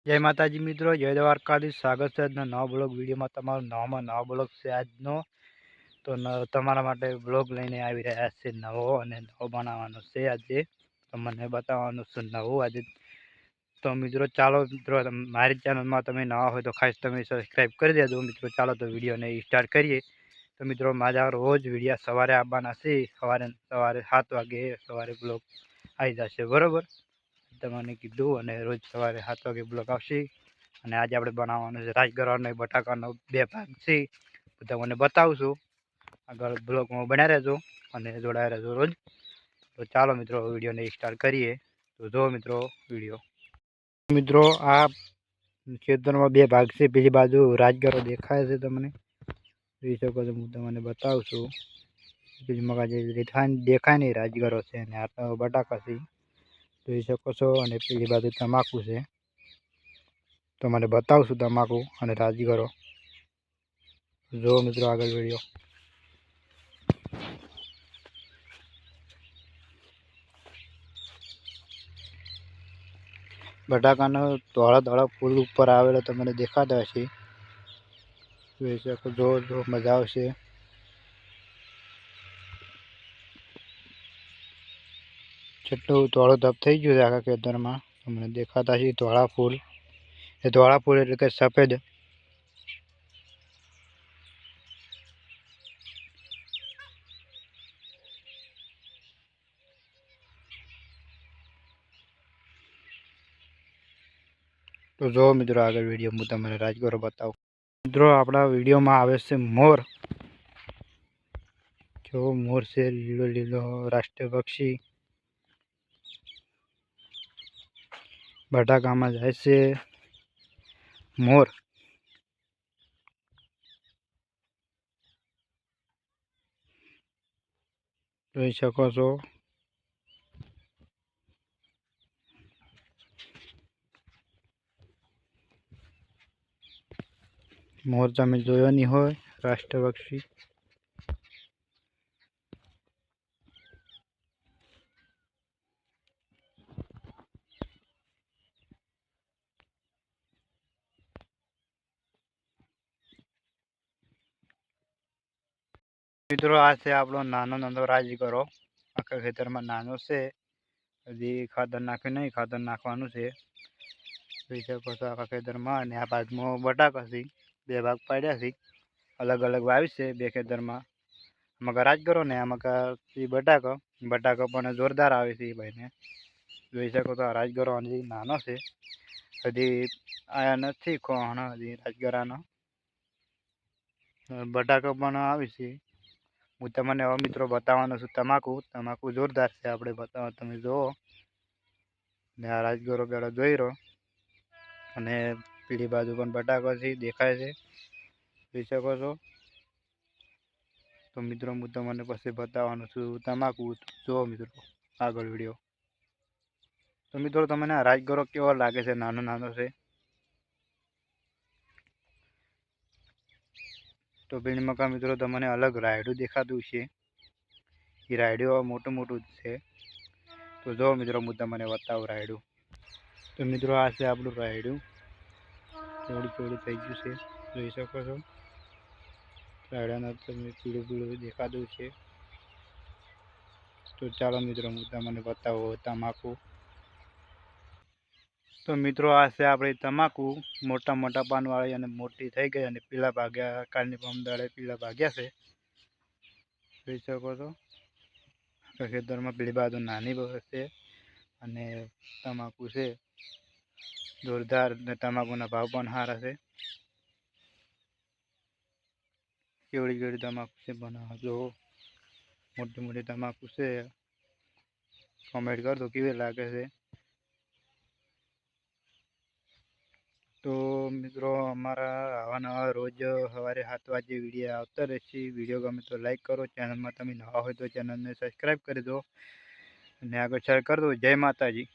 જય માતાજી મિત્રો, જય દ્વારકાધીશ. સ્વાગત છે આજના નવા બ્લોગ વિડીયોમાં. તમારો નવામાં નવા બ્લોગ છે આજનો. તો તમારા માટે બ્લોગ લઈને આવી રહ્યા છે નવો, અને નવો બનાવવાનો છે આજે. તમને બતાવવાનું છે નવું આજે. તો મિત્રો ચાલો મિત્રો, મારી ચેનલમાં તમે નવા હોય તો ખાસ તમે સબસ્ક્રાઈબ કરી દેજો મિત્રો. ચાલો તો વિડીયોને સ્ટાર્ટ કરીએ. તો મિત્રો મારા રોજ વિડીયો સવારે આવવાના છે. સવારે 7 વાગે સવારે બ્લોગ આવી જશે, બરાબર. તમને કીધું, અને રોજ સવારે 7 વાગે બ્લોગ આવશે. અને આજે આપણે બનાવવાનો છે રાજગરા અને બટાકાનો 2 ભાગ છે. તમને બતાવશું. આગળ બ્લોગમાં બન્યા રહેજો અને જોડાયા રહેજો રોજ. તો ચાલો મિત્રો વિડીયોને સ્ટાર્ટ કરીએ. તો જો મિત્રો વિડીયો. મિત્રો આ ખેતરમાં 2 ભાગ છે. પેલી બાજુ રાજગરો દેખાય છે, તમને જોઈ શકો છો. હું તમને બતાવું છું. પેલી મગા જે દેખાય નહીં રાજગરો છે, અને આ તો બટાકા છે, જોઈ શકો છો. અને પેલી બાજુ તમાકુ છે. તો મને બતાવશું તમાકુ અને રાજગરો. જો મિત્રો આગળ વિડીયો. બટાકાનો ધોળા ધોળા ફૂલ ઉપર આવેલો તમને દેખાતા હશે. જોઈ શકો જો મજા આવશે. જેટલું ધોળો ધપ થઈ ગયું છે આખા ખેતરમાં, તમને દેખાતા હશે ધોળા ફૂલ. એ ધોળા ફૂલ એટલે કે સફેદ. તો જો મિત્રો આગળ વિડીયો હું તમને રાજગરો બતાવું. મિત્રો આપણા વિડીયોમાં આવે છે મોર. જો મોર છે, લીલો લીલો રાષ્ટ્રીય પક્ષી. બટાકામાં જાય છે મોર. જોઈ શકો છો. મોર તમે જોયો નહીં હોય, રાષ્ટ્રીય પક્ષી. મિત્રો આ છે આપણો નાનો નાનો રાજગરો. આખા ખેતરમાં નાનો છે, હજી ખાતર નાખ્યું નહીં, ખાતર નાખવાનું છે. જોઈ શકો છો આખા ખેતરમાં. અને આ ભાગમાં બટાકા છે, 2 ભાગ પાડ્યા છે. અલગ અલગ વાવી છે 2 ખેતરમાં. આમાં રાજગરો ને આમાં બટાકો. બટાકો પણ જોરદાર આવે છે એ ભાઈને. જોઈ શકો તો આ રાજગરો હજી નાનો છે, હજી આયા નથી કોણ હજી રાજગરાનો. બટાકો પણ આવે છે. હું તમને હવે મિત્રો બતાવવાનો છું તમાકુ. તમાકુ જોરદાર છે, આપણે બતાવો તમે જુઓ. ને આ રાજગરો પેલો જોઈ રહ્યો. અને પીળી બાજુ પણ બટાકો છે, દેખાય છે, જોઈ શકો છો. તો મિત્રો હું તમને પછી બતાવવાનું છું તમાકુ. જુઓ મિત્રો આગળ વિડીયો. તો મિત્રો તમને આ રાજગરો કેવો લાગે છે? નાનો નાનો છે. તો પીણીમાં મિત્રો તમને અલગ રાયડું દેખાતું છે. એ રાયડું મોટું મોટું જ છે. તો જો મિત્રો હું તમને બતાવું રાયડું. તો મિત્રો આ છે આપણું રાયડું. થોડું થોડું થઈ ગયું છે, જોઈ શકો છો. રાયડાના તમને પીળું પીળું દેખાતું છે. તો ચાલો મિત્રો હું તમને બતાવો તમાકુ. તો મિત્રો આ છે આપણી તમાકુ. મોટા મોટા પાનવાળી અને મોટી થઈ ગઈ, અને પીળા ભાગ્યા. કાલની પમદાડે પીળા ભાગ્યા છે, જોઈ શકો છો. ખેતરમાં પીળી બાજુ નાની છે, અને તમાકુ છે જોરદાર. ને તમાકુના ભાવ પણ સારા છે. કેવડી કેવડી તમાકુ છે બનાવવા જો. મોટી મોટી તમાકુ છે. કોમેન્ટ કરજો કેવી લાગે છે. તો મિત્રો અમારા આવા નવા રોજ સવારે 7 વાગે વિડીયો આવતા રહેશે. વિડીયો ગમે તો લાઈક કરો. ચેનલમાં તમે નવા હોય તો ચેનલને સબસ્ક્રાઈબ કરી દો, અને આગળ શેર કરી દો. જય માતાજી.